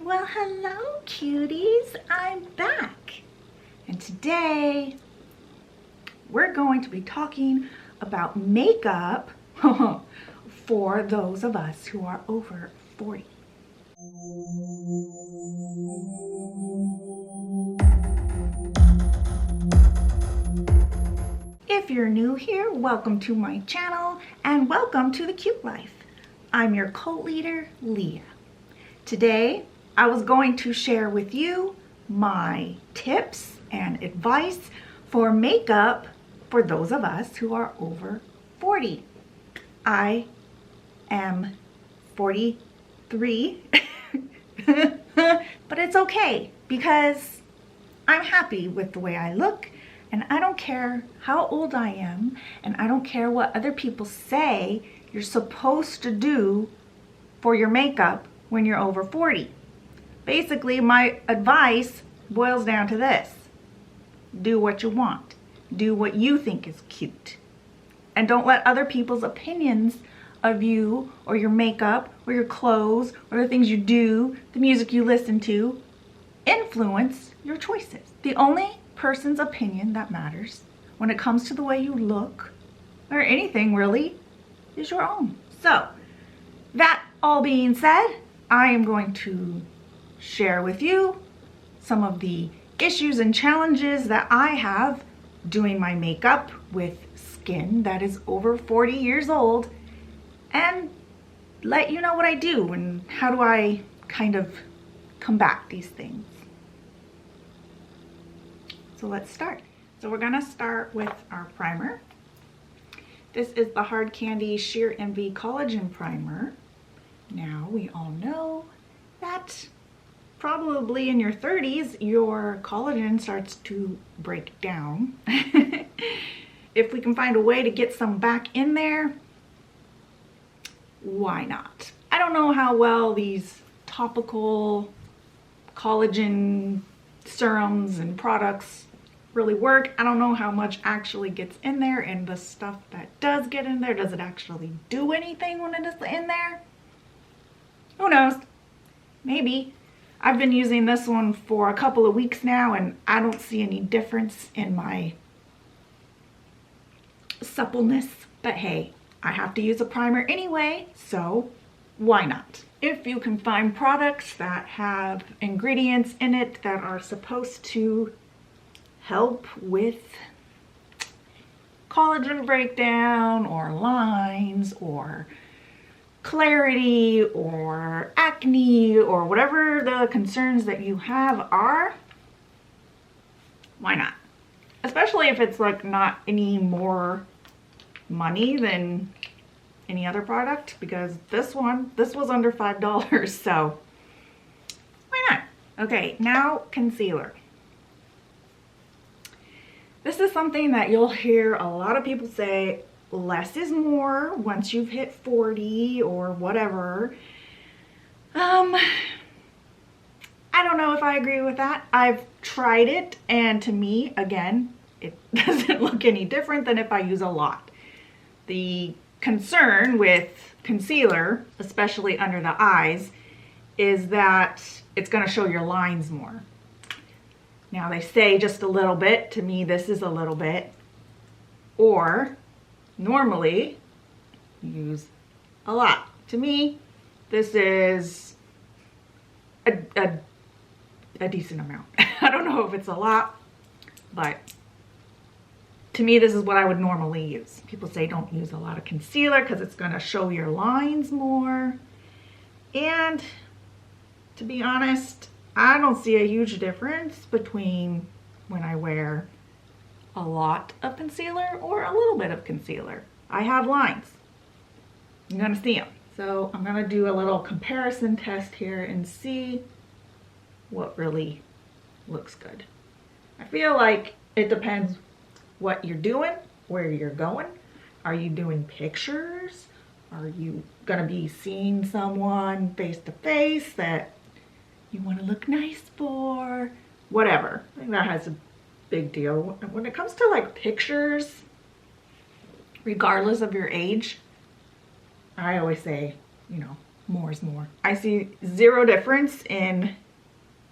Well, hello cuties, I'm back. And today we're going to be talking about makeup for those of us who are over 40. If you're new here, welcome to my channel and welcome to the Cute Life. I'm your cult leader, Leah. Today, I was going to share with you my tips and advice for makeup for those of us who are over 40. I am 43, but it's okay because I'm happy with the way I look, and I don't care how old I am, and I don't care what other people say you're supposed to do for your makeup when you're over 40. Basically, my advice boils down to this. Do what you want. Do what you think is cute. And don't let other people's opinions of you or your makeup or your clothes or the things you do, the music you listen to, influence your choices. The only person's opinion that matters when it comes to the way you look or anything really is your own. So, that all being said, I am going to share with you some of the issues and challenges that I have doing my makeup with skin that is over 40 years old, and let you know what I do and how do I kind of combat these things. So let's start. So we're gonna start with our primer. This is the Hard Candy Sheer Envy Collagen Primer. Now we all know that probably in your 30s, your collagen starts to break down. If we can find a way to get some back in there, why not? I don't know how well these topical collagen serums and products really work. I don't know how much actually gets in there, and the stuff that does get in there, does it actually do anything when it is in there? Who knows? Maybe. I've been using this one for a couple of weeks now, and I don't see any difference in my suppleness. But hey, I have to use a primer anyway, so why not? If you can find products that have ingredients in it that are supposed to help with collagen breakdown or lines or clarity or acne or whatever the concerns that you have are, why not? Especially if it's like not any more money than any other product, because this was under $5, so why not? Okay, now concealer. This is something that you'll hear a lot of people say, less is more once you've hit 40 or whatever. I don't know if I agree with that. I've tried it, and to me, again, it doesn't look any different than if I use a lot. The concern with concealer, especially under the eyes, is that it's going to show your lines more. Now they say just a little bit. To me, this is a little bit. Or normally use a lot. To me, this is a decent amount. I don't know if it's a lot, but to me, this is what I would normally use. People say don't use a lot of concealer because it's going to show your lines more. And to be honest, I don't see a huge difference between when I wear a lot of concealer or a little bit of concealer. I have lines. You're gonna see them. So I'm gonna do a little comparison test here and see what really looks good. I feel like it depends what you're doing, where you're going. Are you doing pictures? Are you gonna be seeing someone face to face that you wanna look nice for? Whatever. I think that has a big deal. When it comes to like pictures, regardless of your age, I always say, you know, more is more. I see zero difference in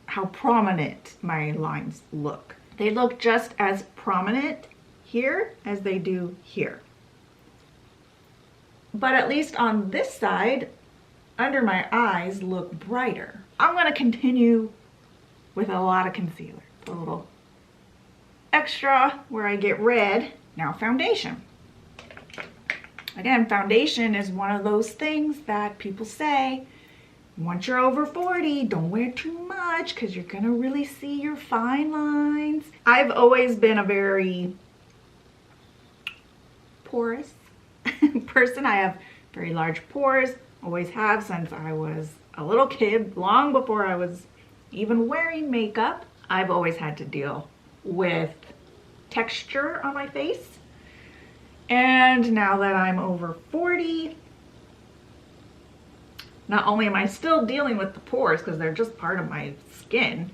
how prominent my lines look. They look just as prominent here as they do here. But at least on this side, under my eyes look brighter. I'm gonna continue with a lot of concealer. A little extra where I get red. Now foundation. Again, foundation is one of those things that people say, once you're over 40, don't wear too much because you're gonna really see your fine lines. I've always been a very porous person. I have very large pores, always have since I was a little kid, long before I was even wearing makeup. I've always had to deal with texture on my face. And now that I'm over 40, not only am I still dealing with the pores because they're just part of my skin,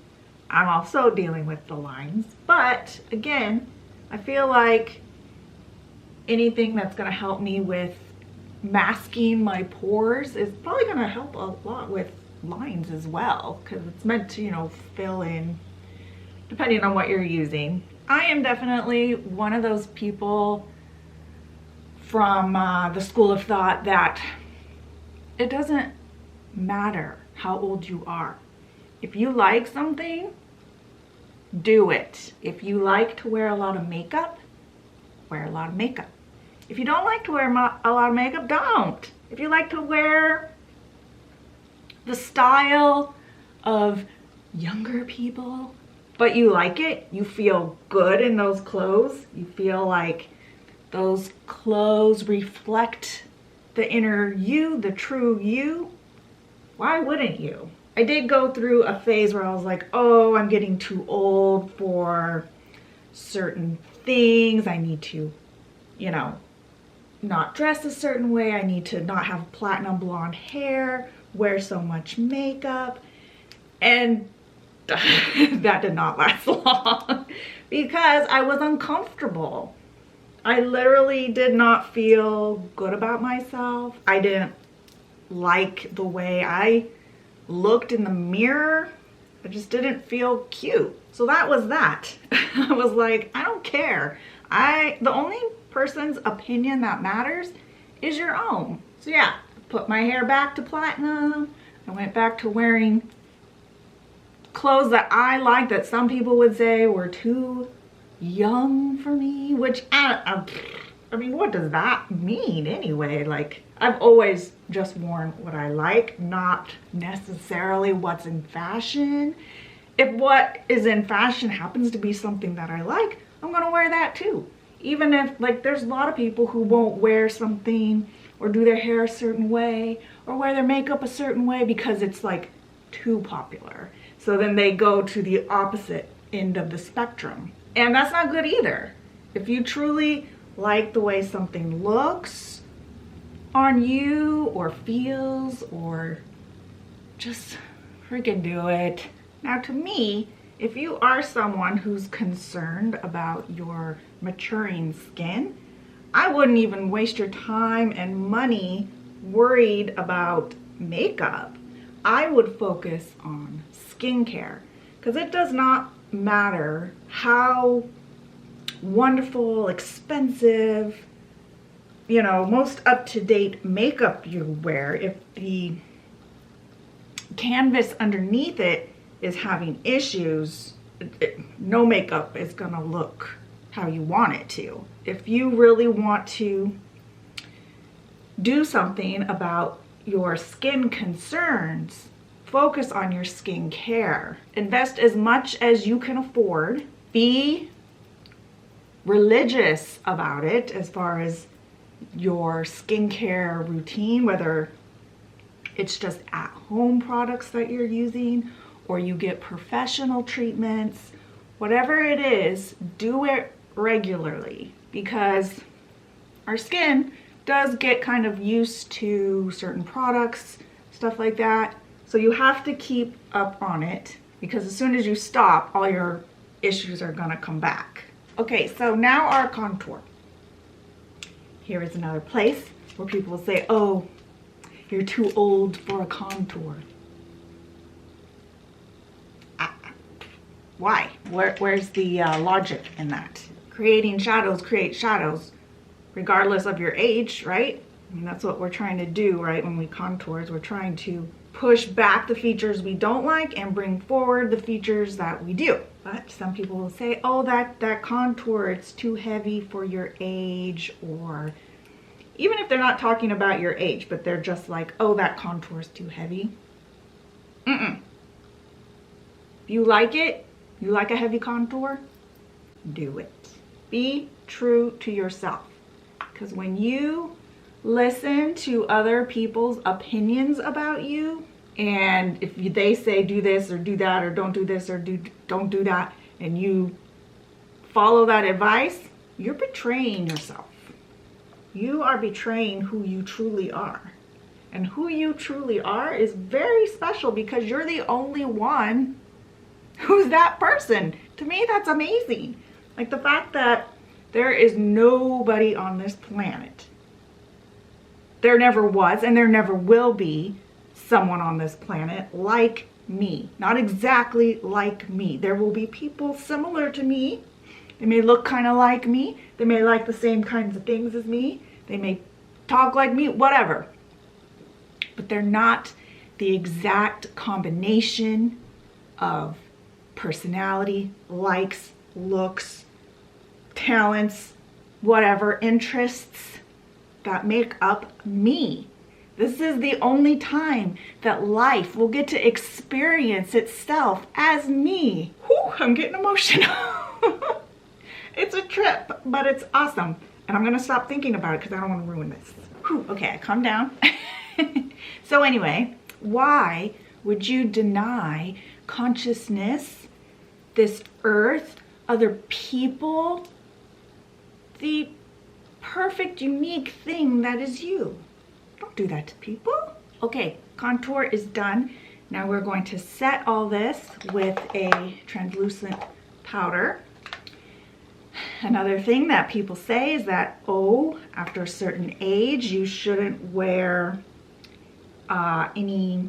I'm also dealing with the lines. But again, I feel like anything that's going to help me with masking my pores is probably going to help a lot with lines as well, because it's meant to, you know, fill in depending on what you're using. I am definitely one of those people from the school of thought that it doesn't matter how old you are. If you like something, do it. If you like to wear a lot of makeup, wear a lot of makeup. If you don't like to wear a lot of makeup, don't. If you like to wear the style of younger people, but you like it, you feel good in those clothes, you feel like those clothes reflect the inner you, the true you, why wouldn't you? I did go through a phase where I was like, oh, I'm getting too old for certain things. I need to, you know, not dress a certain way. I need to not have platinum blonde hair, wear so much makeup. And that did not last long because I was uncomfortable. I literally did not feel good about myself. I didn't like the way I looked in the mirror. I just didn't feel cute. So that was that. I was like, I don't care. The only person's opinion that matters is your own. So yeah, put my hair back to platinum. I went back to wearing clothes that I liked that some people would say were too young for me, which I mean, what does that mean anyway? Like, I've always just worn what I like, not necessarily what's in fashion. If what is in fashion happens to be something that I like, I'm gonna wear that too. Even if, like, there's a lot of people who won't wear something or do their hair a certain way or wear their makeup a certain way because it's like too popular. So then they go to the opposite end of the spectrum. And that's not good either. If you truly like the way something looks on you or feels, or just freaking do it. Now to me, if you are someone who's concerned about your maturing skin, I wouldn't even waste your time and money worried about makeup. I would focus on skincare, because it does not matter how wonderful, expensive, you know, most up-to-date makeup you wear. If the canvas underneath it is having issues, no makeup is gonna look how you want it to. If you really want to do something about your skin concerns, focus on your skin care. Invest as much as you can afford. Be religious about it as far as your skincare routine, whether it's just at-home products that you're using or you get professional treatments. Whatever it is, do it regularly, because our skin does get kind of used to certain products, stuff like that. So you have to keep up on it, because as soon as you stop, all your issues are gonna come back. Okay, so now our contour. Here is another place where people will say, oh, You're too old for a contour. Why? Where's the logic in that? Creating shadows create shadows regardless of your age, right? And that's what we're trying to do, right? When we contour, is we're trying to push back the features we don't like and bring forward the features that we do. But some people will say, oh, that contour, it's too heavy for your age, or even if they're not talking about your age, but they're just like, oh, that contour is too heavy. If you like it, you like a heavy contour, do it. Be true to yourself. Because when you listen to other people's opinions about you, and if they say do this or do that, or don't do this or don't do that, and you follow that advice, you're betraying yourself. You are betraying who you truly are. And who you truly are is very special because you're the only one who's that person. To me, that's amazing. Like the fact that there is nobody on this planet, there never was and there never will be someone on this planet like me. Not exactly like me. There will be people similar to me. They may look kind of like me. They may like the same kinds of things as me. They may talk like me, whatever. But they're not the exact combination of personality, likes, looks, talents, whatever, interests that make up me. This is the only time that life will get to experience itself as me. Whew, I'm getting emotional. It's a trip, but it's awesome. And I'm gonna stop thinking about it because I don't want to ruin this. Whew, okay, calm down. So anyway, why would you deny consciousness, this earth, other people, the perfect, unique thing that is you? Don't do that to people. Okay, contour is done. Now we're going to set all this with a translucent powder. Another thing that people say is that, oh, after a certain age, you shouldn't wear any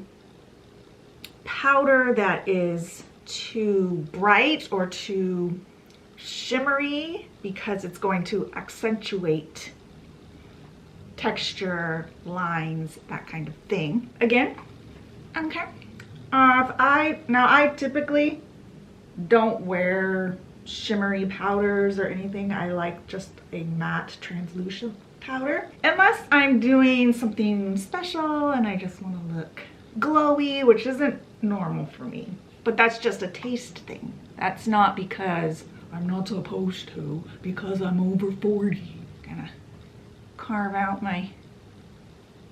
powder that is too bright or too shimmery because it's going to accentuate texture, lines, that kind of thing. Again, okay. I typically don't wear shimmery powders or anything. I like just a matte translucent powder, unless I'm doing something special and I just want to look glowy, which isn't normal for me, but that's just a taste thing. That's not because I'm not supposed to, because I'm over 40. Gonna carve out my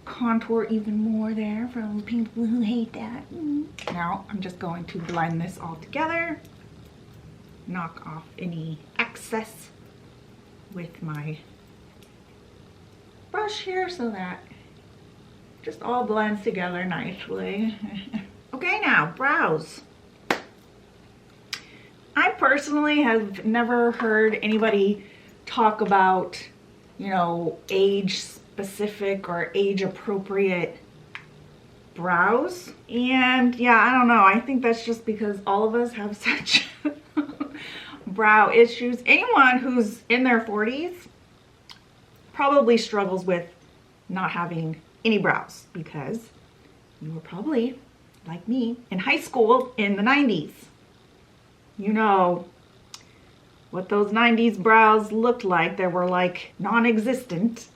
contour even more there for all the people who hate that. Now I'm just going to blend this all together, knock off any excess with my brush here so that just all blends together nicely. Okay, now brows. I personally have never heard anybody talk about, you know, age specific or age appropriate brows. And yeah, I don't know. I think that's just because all of us have such brow issues. Anyone who's in their 40s probably struggles with not having any brows because you were probably, like me, in high school in the 90s. You know what those 90s brows looked like. They were like non-existent,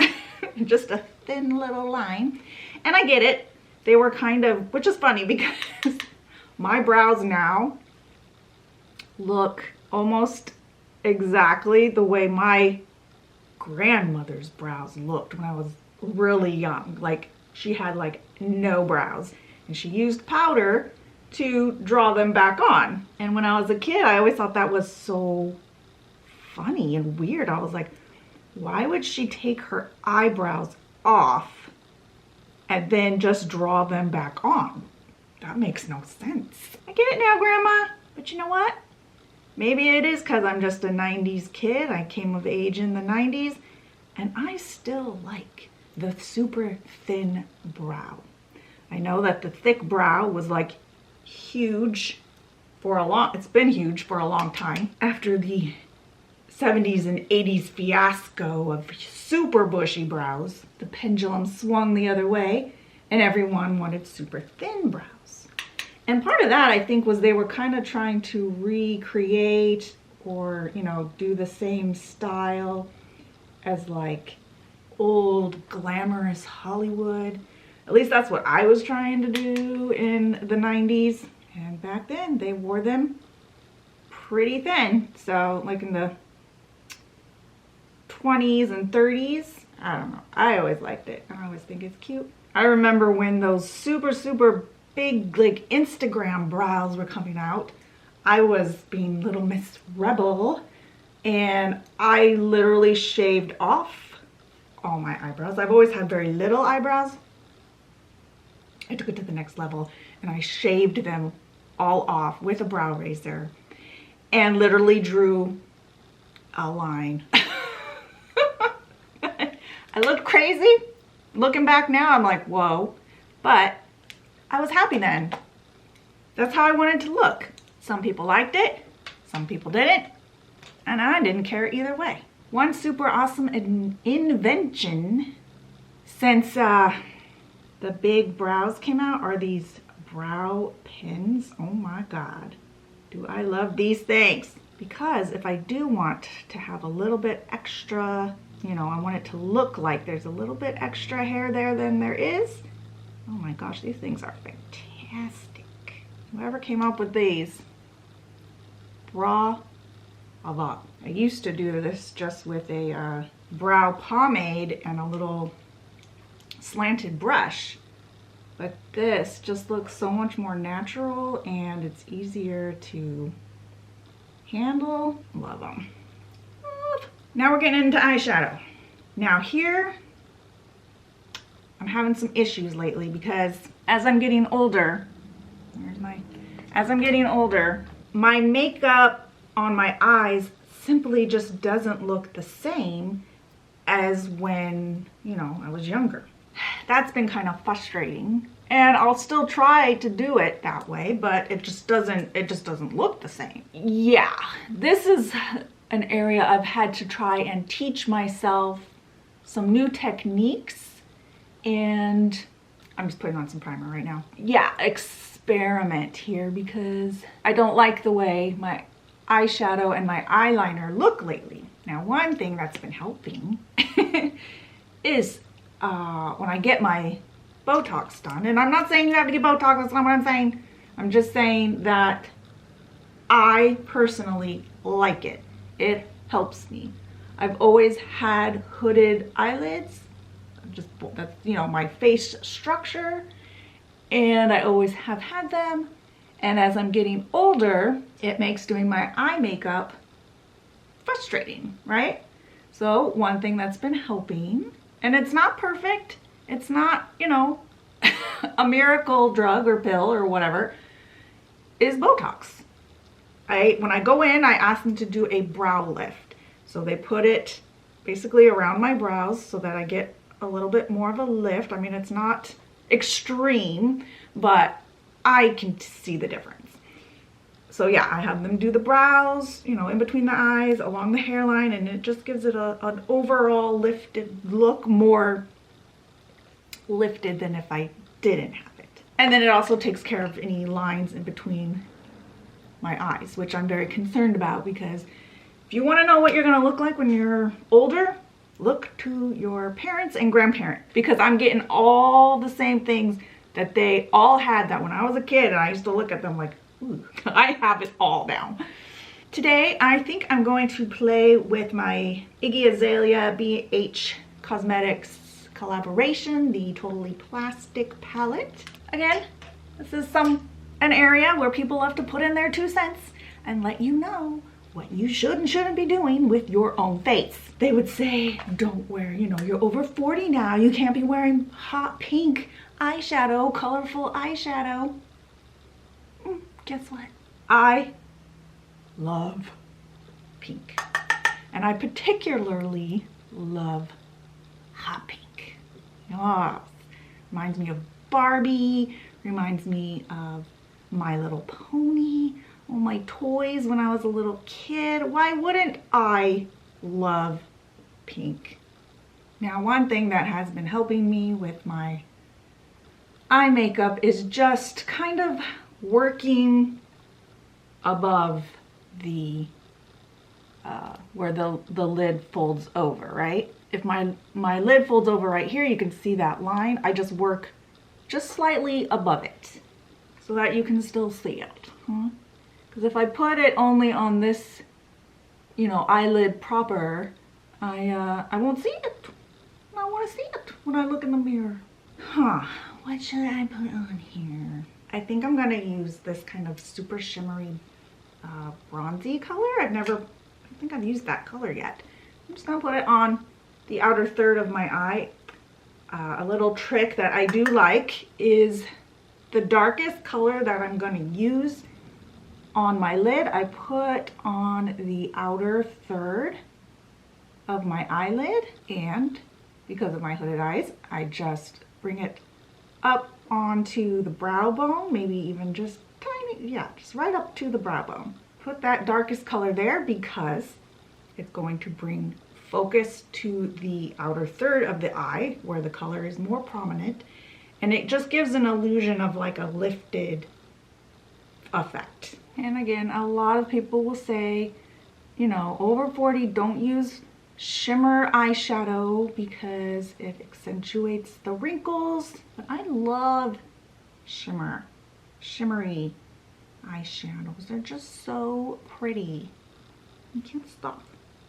just a thin little line. And I get it. They were kind of, which is funny because my brows now look almost exactly the way my grandmother's brows looked when I was really young. Like she had like no brows and she used powder to draw them back on. And when I was a kid, I always thought that was so funny and weird. I was like, why would she take her eyebrows off and then just draw them back on? That makes no sense. I get it now, Grandma. But you know what? Maybe it is because I'm just a 90s kid. I came of age in the 90s and I still like the super thin brow. I know that the thick brow was like huge for a long, it's been huge for a long time. After the 70s and 80s fiasco of super bushy brows, the pendulum swung the other way and everyone wanted super thin brows. And part of that, I think, was they were kind of trying to recreate or, you know, do the same style as like old glamorous Hollywood. At least that's what I was trying to do in the 90s. And back then they wore them pretty thin. So like in the 20s and 30s, I don't know. I always liked it. I always think it's cute. I remember when those super big like Instagram brows were coming out. I was being little Miss Rebel and I literally shaved off all my eyebrows. I've always had very little eyebrows. I took it to the next level and I shaved them all off with a brow razor and literally drew a line. I looked crazy. Looking back now, I'm like, whoa, but I was happy then. That's how I wanted to look. Some people liked it, some people didn't, and I didn't care either way. One super awesome invention since the big brows came out are these brow pins. Oh my God, do I love these things. Because if I do want to have a little bit extra, you know, I want it to look like there's a little bit extra hair there than there is. Oh my gosh, these things are fantastic. Whoever came up with these, bravo. I used to do this just with a brow pomade and a little slanted brush, but this just looks so much more natural and it's easier to handle. Love them. Now we're getting into eyeshadow. Now here, I'm having some issues lately because as I'm getting older, my makeup on my eyes simply just doesn't look the same as when, you know, I was younger. That's been kind of frustrating. And I'll still try to do it that way, but it just doesn't look the same. Yeah, this is an area I've had to try and teach myself some new techniques, and I'm just putting on some primer right now. Yeah, experiment here because I don't like the way my eyeshadow and my eyeliner look lately. Now, one thing that's been helping is when I get my Botox done, and I'm not saying you have to get Botox, that's not what I'm saying. I'm just saying that I personally like it. It helps me. I've always had hooded eyelids, just that's, you know, my face structure, and I always have had them. And as I'm getting older, it makes doing my eye makeup frustrating, right? So one thing that's been helping, and it's not perfect, it's not, you know, a miracle drug or pill or whatever, is Botox. When I go in, I ask them to do a brow lift. So they put it basically around my brows so that I get a little bit more of a lift. I mean, it's not extreme, but I can see the difference. So yeah, I have them do the brows, you know, in between the eyes, along the hairline, and it just gives it an overall lifted look, more lifted than if I didn't have it. And then it also takes care of any lines in between my eyes, which I'm very concerned about, because if you want to know what you're going to look like when you're older, look to your parents and grandparents, because I'm getting all the same things that they all had that when I was a kid, and I used to look at them like, ooh, I have it all now. Today, I think I'm going to play with my Iggy Azalea BH Cosmetics collaboration, the Totally Plastic palette. Again, this is an area where people love to put in their 2 cents and let you know what you should and shouldn't be doing with your own face. They would say, don't wear, you know, you're over 40 now, you can't be wearing hot pink eyeshadow, colorful eyeshadow. Guess what? I love pink. And I particularly love hot pink. Yes. Reminds me of Barbie. Reminds me of My Little Pony. All my toys when I was a little kid. Why wouldn't I love pink? Now, one thing that has been helping me with my eye makeup is just kind of working above the where the lid folds over, right? If my lid folds over right here, you can see that line. I just work just slightly above it so that you can still see it. Because if I put it only on this, you know, eyelid proper, I won't see it. I want to see it when I look in the mirror. What should I put on here? I think I'm gonna use this kind of super shimmery bronzy color. I don't think I've used that color yet. I'm just gonna put it on the outer third of my eye. A little trick that I do like is the darkest color that I'm gonna use on my lid, I put on the outer third of my eyelid, and because of my hooded eyes, I just bring it up onto the brow bone, maybe even just tiny, yeah, just right up to the brow bone. Put that darkest color there because it's going to bring focus to the outer third of the eye where the color is more prominent, and it just gives an illusion of like a lifted effect. And again, a lot of people will say, you know, over 40, don't use shimmer eyeshadow because it accentuates the wrinkles. But I love shimmery eyeshadows. They're just so pretty. You can't stop.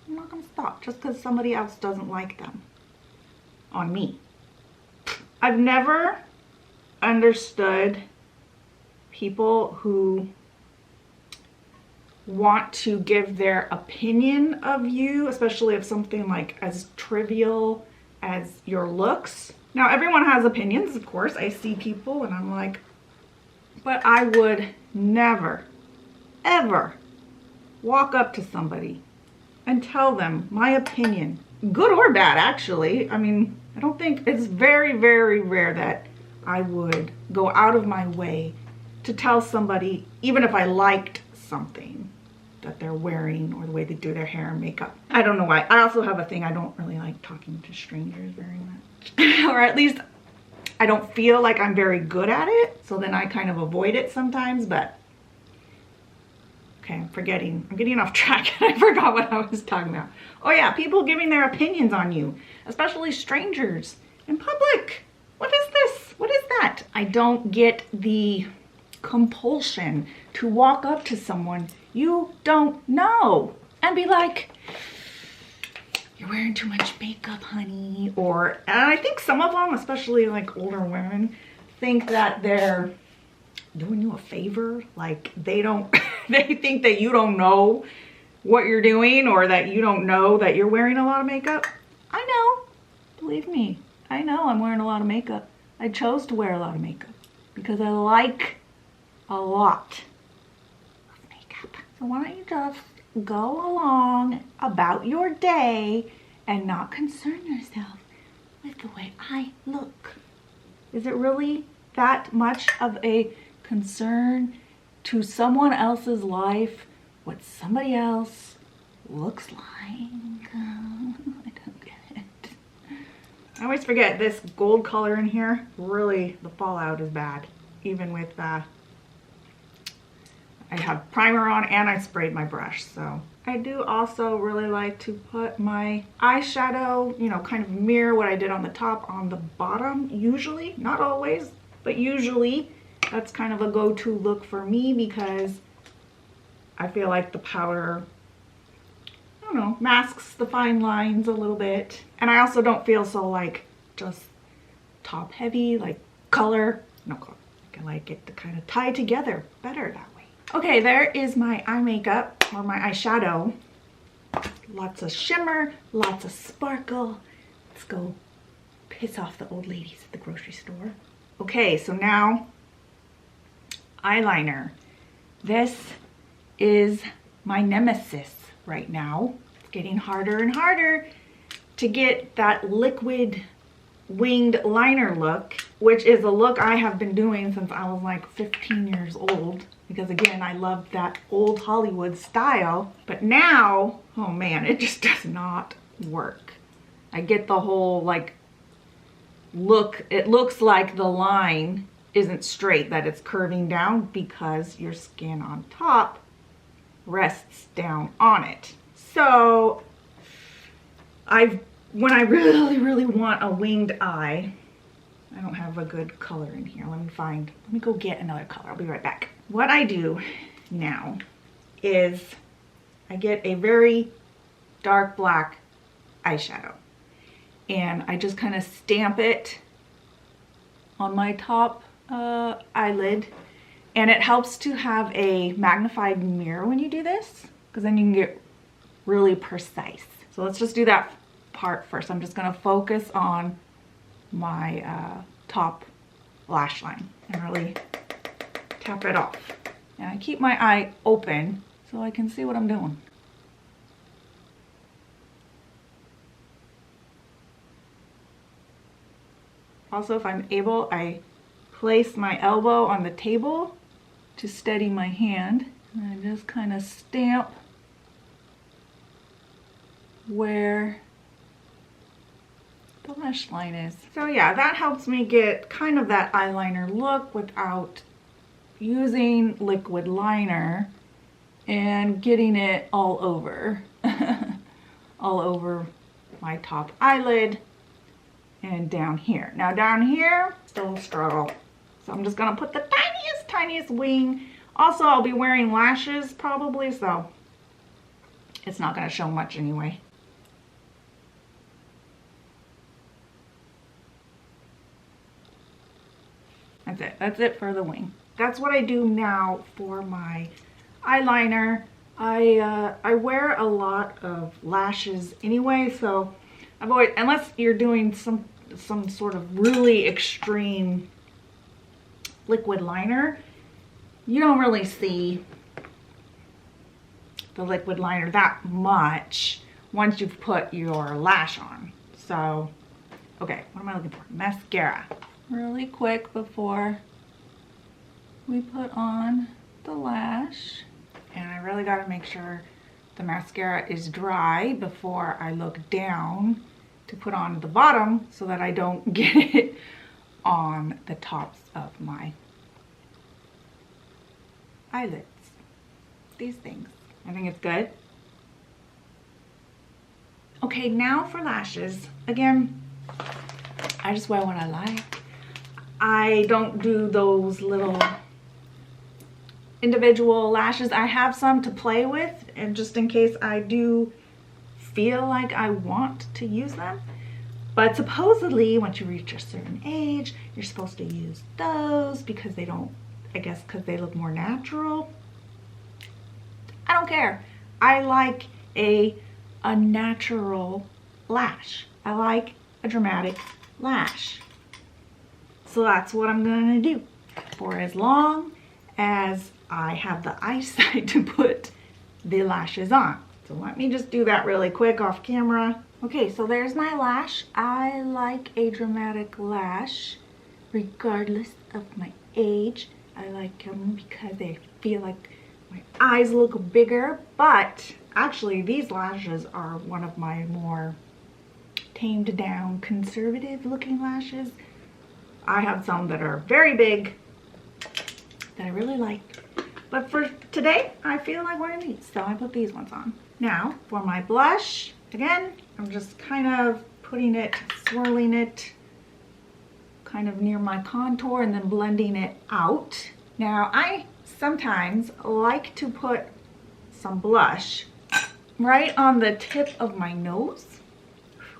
I'm not gonna stop just because somebody else doesn't like them on me. I've never understood people who want to give their opinion of you, especially of something like as trivial as your looks. Now, everyone has opinions, of course. I see people and I'm like, but I would never, ever walk up to somebody and tell them my opinion, good or bad, actually. I mean, I don't think, it's very, very rare that I would go out of my way to tell somebody, even if I liked something that they're wearing or the way they do their hair and makeup. I don't know why. I also have a thing, I don't really like talking to strangers very much. Or at least I don't feel like I'm very good at it. So then I kind of avoid it sometimes, but okay, I'm getting off track and I forgot what I was talking about. Oh yeah, people giving their opinions on you, especially strangers in public. What is this? What is that? I don't get the compulsion to walk up to someone you don't know and be like, you're wearing too much makeup, honey. Or, and I think some of them, especially like older women, think that they're doing you a favor. Like they don't, they think that you don't know what you're doing or that you don't know that you're wearing a lot of makeup. I know, believe me, I know I'm wearing a lot of makeup. I chose to wear a lot of makeup because I like a lot of makeup. So why don't you just go along about your day and not concern yourself with the way I look? Is it really that much of a concern to someone else's life what somebody else looks like? I don't get it. I always forget this gold color in here. Really, the fallout is bad. Even with I have primer on and I sprayed my brush. So I do also really like to put my eyeshadow, you know, kind of mirror what I did on the top on the bottom, usually, not always, but usually. That's kind of a go-to look for me because I feel like the powder, I don't know, masks the fine lines a little bit. And I also don't feel so like just top heavy, like color, no color. I like it to kind of tie together better that way. Okay, there is my eye makeup or my eyeshadow. Lots of shimmer, lots of sparkle. Let's go piss off the old ladies at the grocery store. Okay, so now eyeliner. This is my nemesis right now. It's getting harder and harder to get that liquid winged liner look, which is a look I have been doing since I was like 15 years old, because again, I loved that old Hollywood style. But now, oh man, it just does not work. I get the whole like look, it looks like the line isn't straight, that it's curving down because your skin on top rests down on it. So when I really want a winged eye, I don't have a good color in here. Let me go get another color. I'll be right back. What I do now is I get a very dark black eyeshadow and I just kind of stamp it on my top eyelid, and it helps to have a magnified mirror when you do this, because then you can get really precise. So let's just do that part first. I'm just going to focus on my top lash line and really tap it off. And I keep my eye open so I can see what I'm doing. Also, if I'm able, I place my elbow on the table to steady my hand, and I just kind of stamp where the lash line is. So yeah, that helps me get kind of that eyeliner look without using liquid liner and getting it all over all over my top eyelid and down here. Now down here, still a struggle. So I'm just gonna put the tiniest wing. Also, I'll be wearing lashes probably, so it's not gonna show much anyway. That's it. That's it for the wing. That's what I do now for my eyeliner. I wear a lot of lashes anyway, so I've always, unless you're doing some sort of really extreme liquid liner, you don't really see the liquid liner that much once you've put your lash on. So, okay, what am I looking for? Mascara. Really quick before we put on the lash. And I really got to make sure the mascara is dry before I look down to put on the bottom so that I don't get it on the tops of my eyelids. These things. I think it's good. Okay, now for lashes. Again, I just wear what I like. I don't do those little individual lashes. I have some to play with, and just in case I do feel like I want to use them. But supposedly once you reach a certain age, you're supposed to use those because they don't, I guess because they look more natural. I don't care. I like a natural lash. I like a dramatic lash. So that's what I'm gonna do for as long as I have the eyesight to put the lashes on. So let me just do that really quick off camera. Okay, so there's my lash. I like a dramatic lash regardless of my age. I like them because they feel like my eyes look bigger, but actually these lashes are one of my more tamed down, conservative looking lashes. I have some that are very big that I really like. But for today, I feel like wearing these, so I put these ones on. Now, for my blush, again, I'm just kind of putting it, swirling it, kind of near my contour and then blending it out. Now, I sometimes like to put some blush right on the tip of my nose.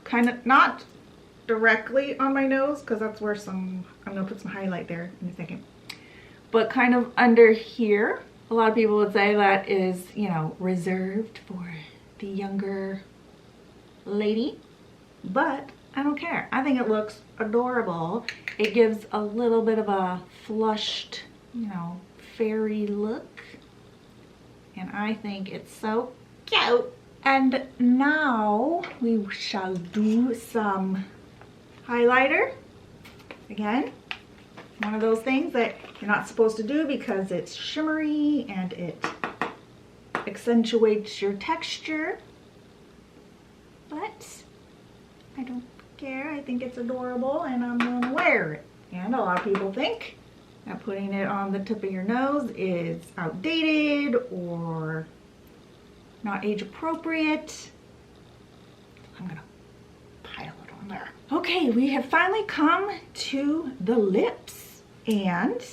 Kind of, not directly on my nose, because that's where I'm gonna put some highlight there in a second. But kind of under here. A lot of people would say that is, you know, reserved for the younger lady, but I don't care. I think it looks adorable. It gives a little bit of a flushed, you know, fairy look, and I think it's so cute. And now we shall do some highlighter. Again, one of those things that you're not supposed to do because it's shimmery and it accentuates your texture. But I don't care. I think it's adorable and I'm gonna wear it. And a lot of people think that putting it on the tip of your nose is outdated or not age appropriate. I'm gonna pile it on there. Okay, we have finally come to the lips, and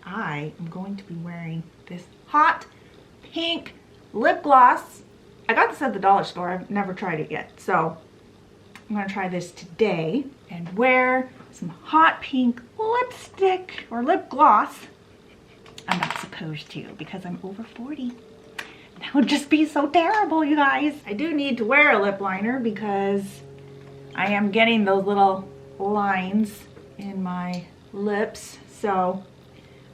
I am going to be wearing this hot pink lip gloss. I got this at the dollar store. I've never tried it yet, so I'm gonna try this today and wear some hot pink lipstick or lip gloss. I'm not supposed to because I'm over 40. That would just be so terrible, you guys. I do need to wear a lip liner because I am getting those little lines in my lips, so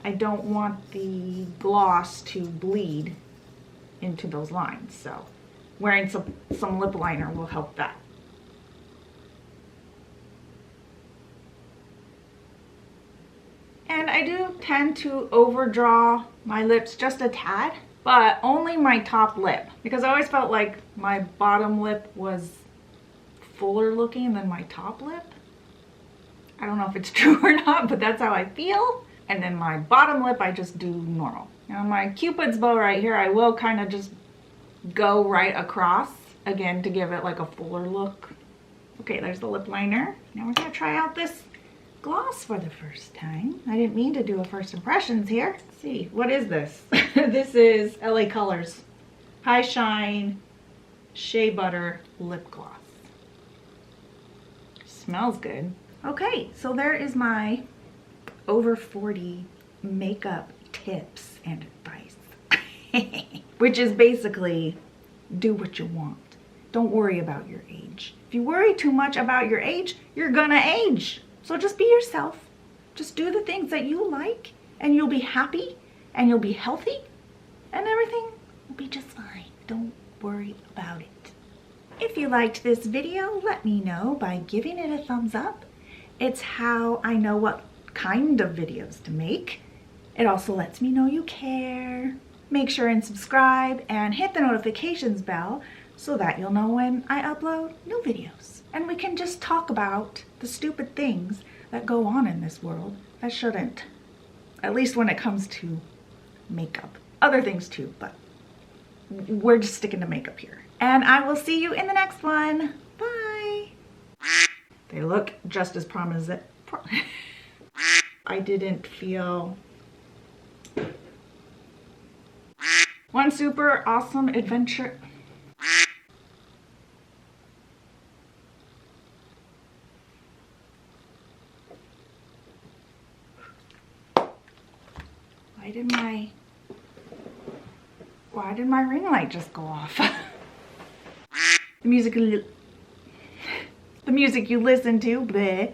I don't want the gloss to bleed into those lines. So wearing some lip liner will help that. And I do tend to overdraw my lips just a tad, but only my top lip, because I always felt like my bottom lip was fuller looking than my top lip. I don't know if it's true or not, but that's how I feel. And then my bottom lip, I just do normal. Now my Cupid's bow right here, I will kind of just go right across again to give it like a fuller look. Okay, there's the lip liner. Now we're gonna try out this gloss for the first time. I didn't mean to do a first impressions here. Let's see, what is this? This is LA Colors High Shine Shea Butter Lip Gloss. Smells good. Okay, so there is my over 40 makeup tips and advice. Which is basically, do what you want. Don't worry about your age. If you worry too much about your age, you're gonna age. So just be yourself. Just do the things that you like and you'll be happy and you'll be healthy and everything will be just fine. Don't worry about it. If you liked this video, let me know by giving it a thumbs up. It's how I know what kind of videos to make. It also lets me know you care. Make sure and subscribe and hit the notifications bell so that you'll know when I upload new videos. And we can just talk about the stupid things that go on in this world that shouldn't. At least when it comes to makeup. Other things too, but we're just sticking to makeup here. And I will see you in the next one. Bye. They look just as promising. I didn't feel... One super awesome adventure. Why did my ring light just go off? The music you listen to, bleh.